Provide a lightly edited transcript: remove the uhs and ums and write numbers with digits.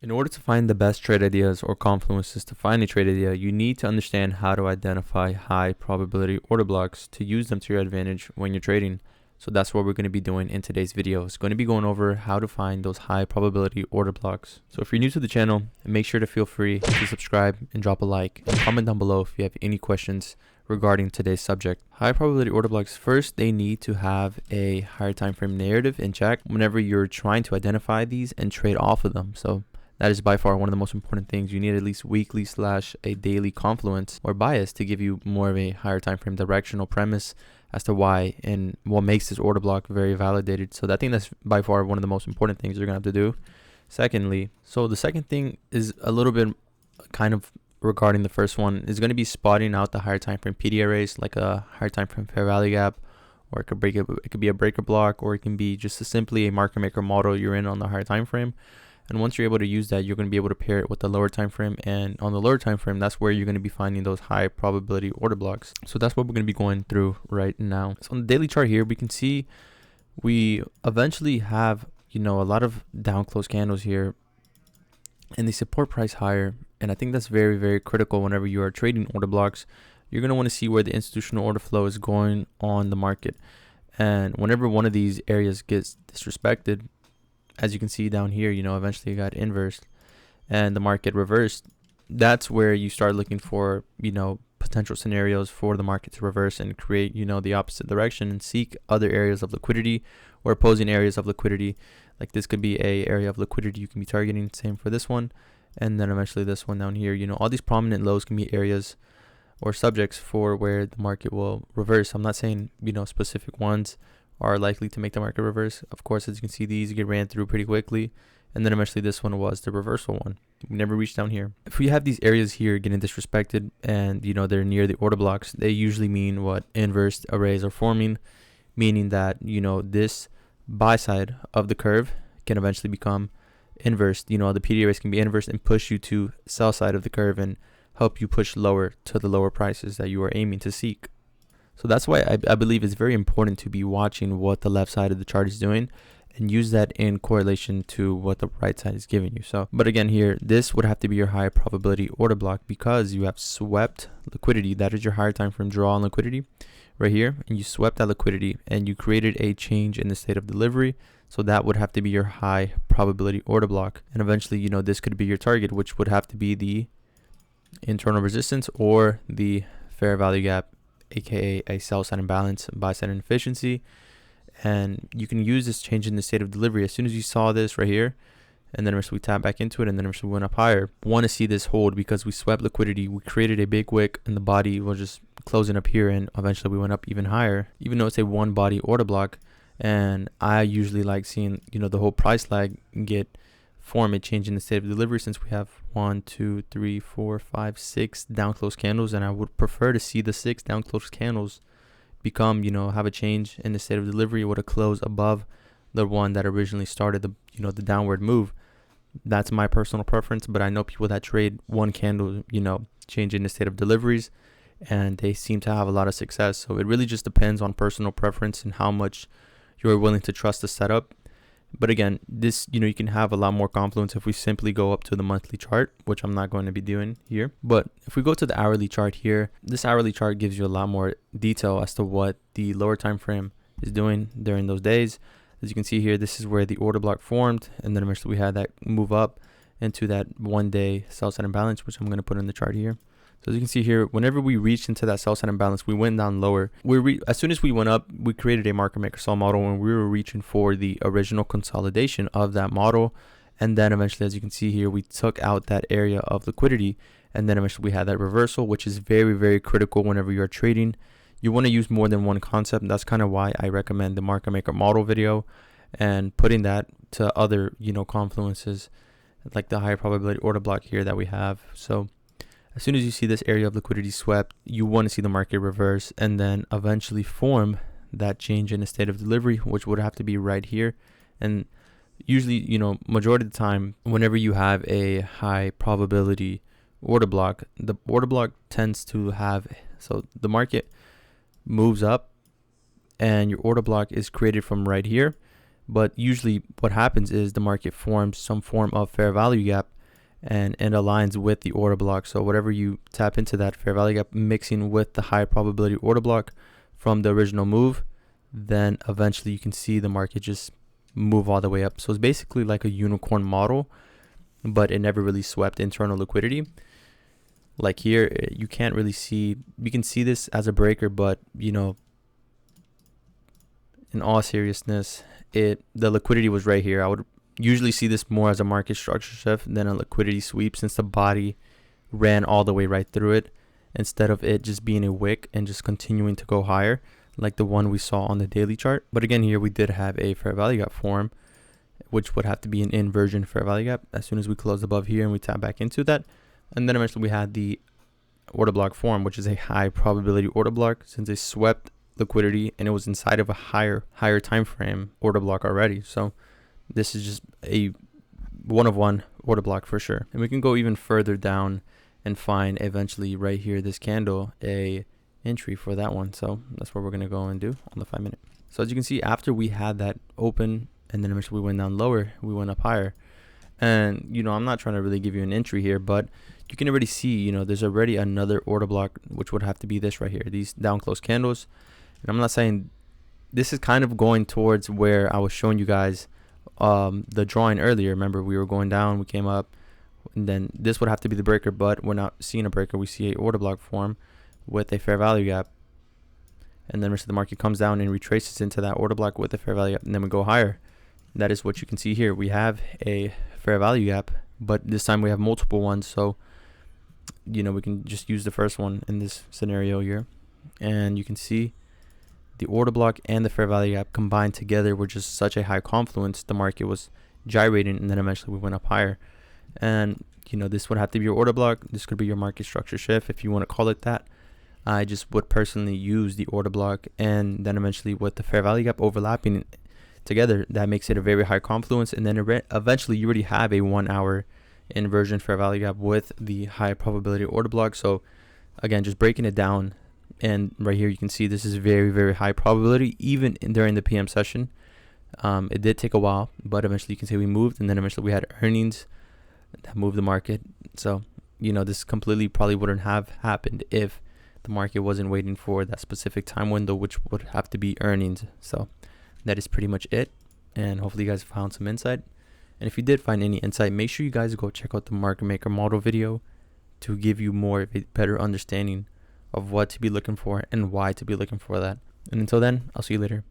In order to find the best trade ideas or confluences to find a trade idea, you need to understand how to identify high probability order blocks to use them to your advantage when you're trading. So that's what we're going to be doing in today's video. It's going to be going over how to find those high probability order blocks. So if you're new to the channel, make sure to feel free to subscribe and drop a like and comment down below if you have any questions regarding today's subject. High probability order blocks, first they need to have a higher time frame narrative in check whenever you're trying to identify these and trade off of them. So that is by far one of the most important things. You need at least weekly / a daily confluence or bias to give you more of a higher time frame directional premise as to why and what makes this order block very validated. So I think that's by far one of the most important things you're gonna have to do. Secondly, so the second thing is a little bit kind of regarding the first one, is going to be spotting out the higher time frame PD arrays, like a higher time frame fair value gap, or it could be a breaker block, or it can be just simply a market maker model you're in on the higher time frame. And once you're able to use that, you're going to be able to pair it with the lower time frame, and on the lower time frame, that's where you're going to be finding those high probability order blocks. So that's what we're going to be going through right now. So on the daily chart here, we can see we eventually have, a lot of down close candles here, and they support price higher. And I think that's very, very critical whenever you are trading order blocks. You're going to want to see where the institutional order flow is going on the market. And whenever one of these areas gets disrespected, as you can see down here, eventually it got inversed and the market reversed. That's where you start looking for, potential scenarios for the market to reverse and create, the opposite direction and seek other areas of liquidity or opposing areas of liquidity. Like this could be a area of liquidity you can be targeting. Same for this one. And then eventually this one down here, all these prominent lows can be areas or subjects for where the market will reverse. I'm not saying, specific ones are likely to make the market reverse. Of course, as you can see, these get ran through pretty quickly. And then eventually this one was the reversal one. We never reached down here. If we have these areas here getting disrespected and, they're near the order blocks, they usually mean what inverse arrays are forming, meaning that, this buy side of the curve can eventually become inversed. The PD arrays can be inversed and push you to sell side of the curve and help you push lower to the lower prices that you are aiming to seek. So that's why I believe it's very important to be watching what the left side of the chart is doing and use that in correlation to what the right side is giving you. So, but again here, this would have to be your high probability order block because you have swept liquidity. That is your higher time frame draw on liquidity right here. And you swept that liquidity and you created a change in the state of delivery. So that would have to be your high probability order block. And eventually, this could be your target, which would have to be the internal resistance or the fair value gap, aka a sell side imbalance, buy side inefficiency. And you can use this change in the state of delivery. As soon as you saw this right here, and then we tap back into it, and then we went up higher. Want to see this hold because we swept liquidity. We created a big wick, and the body was just closing up here, and eventually we went up even higher. Even though it's a one body order block, and I usually like seeing the whole price lag get form a change in the state of delivery, since we have 1, 2, 3, 4, 5, 6 down close candles, and I would prefer to see the 6 down close candles become, have a change in the state of delivery with a close above the one that originally started the the downward move. That's my personal preference, but I know people that trade one candle, change in the state of deliveries, and they seem to have a lot of success. So it really just depends on personal preference and how much you're willing to trust the setup. But again, this, you can have a lot more confluence if we simply go up to the monthly chart, which I'm not going to be doing here. But if we go to the hourly chart here, this hourly chart gives you a lot more detail as to what the lower time frame is doing during those days. As you can see here, this is where the order block formed, and then eventually we had that move up into that 1 day sell side imbalance, which I'm going to put in the chart here. So as you can see here, whenever we reached into that sell side imbalance, we went down lower. As soon as we went up, we created a market maker sell model, and we were reaching for the original consolidation of that model. And then eventually, as you can see here, we took out that area of liquidity, and then eventually we had that reversal, which is very, very critical whenever you are trading. You want to use more than one concept. That's kind of why I recommend the market maker model video and putting that to other, confluences like the higher probability order block here that we have. So as soon as you see this area of liquidity swept, you want to see the market reverse and then eventually form that change in the state of delivery, which would have to be right here. And usually, majority of the time, whenever you have a high probability order block, the order block tends to have, so the market moves up and your order block is created from right here. But usually what happens is the market forms some form of fair value gap, and it aligns with the order block. So whatever you tap into that fair value gap mixing with the high probability order block from the original move, then eventually you can see the market just move all the way up. So it's basically like a unicorn model, but it never really swept internal liquidity. Like here, you can't really see, you can see this as a breaker, but you know, in all seriousness, the liquidity was right here. I would usually see this more as a market structure shift than a liquidity sweep, since the body ran all the way right through it, instead of it just being a wick and just continuing to go higher like the one we saw on the daily chart. But again, here we did have a fair value gap form, which would have to be an inversion fair value gap as soon as we closed above here and we tap back into that. And then eventually we had the order block form, which is a high probability order block, since it swept liquidity and it was inside of a higher time frame order block already. So this is just a one of one order block for sure. And we can go even further down and find eventually right here, this candle, a entry for that one. So that's what we're going to go and do on the 5 minute. So as you can see, after we had that open and then eventually we went down lower, we went up higher. And, you know, I'm not trying to really give you an entry here, but you can already see, you know, there's already another order block, which would have to be this right here, these down close candles. And I'm not saying this is kind of going towards where I was showing you guys the drawing earlier. Remember, we were going down, we came up, and then this would have to be the breaker, but we're not seeing a breaker. We see a order block form with a fair value gap. And then the market comes down and retraces into that order block with a fair value gap, and then we go higher. That is what you can see here. We have a fair value gap, but this time we have multiple ones. So, you know, we can just use the first one in this scenario here. And you can see the order block and the fair value gap combined together were just such a high confluence. The market was gyrating, and then eventually we went up higher. And, you know, this would have to be your order block. This could be your market structure shift, if you want to call it that. I just would personally use the order block, and then eventually with the fair value gap overlapping together, that makes it a very high confluence. And then eventually you already have a 1 hour inversion fair value gap with the high probability order block. So again, just breaking it down, and right here you can see this is very, very high probability even during the PM session. It did take a while, but eventually you can see we moved, and then eventually we had earnings that moved the market. So, you know, this completely probably wouldn't have happened if the market wasn't waiting for that specific time window, which would have to be earnings. So that is pretty much it, and hopefully you guys found some insight. And if you did find any insight, make sure you guys go check out the market maker model video to give you more of a better understanding of what to be looking for and why to be looking for that. And until then, I'll see you later.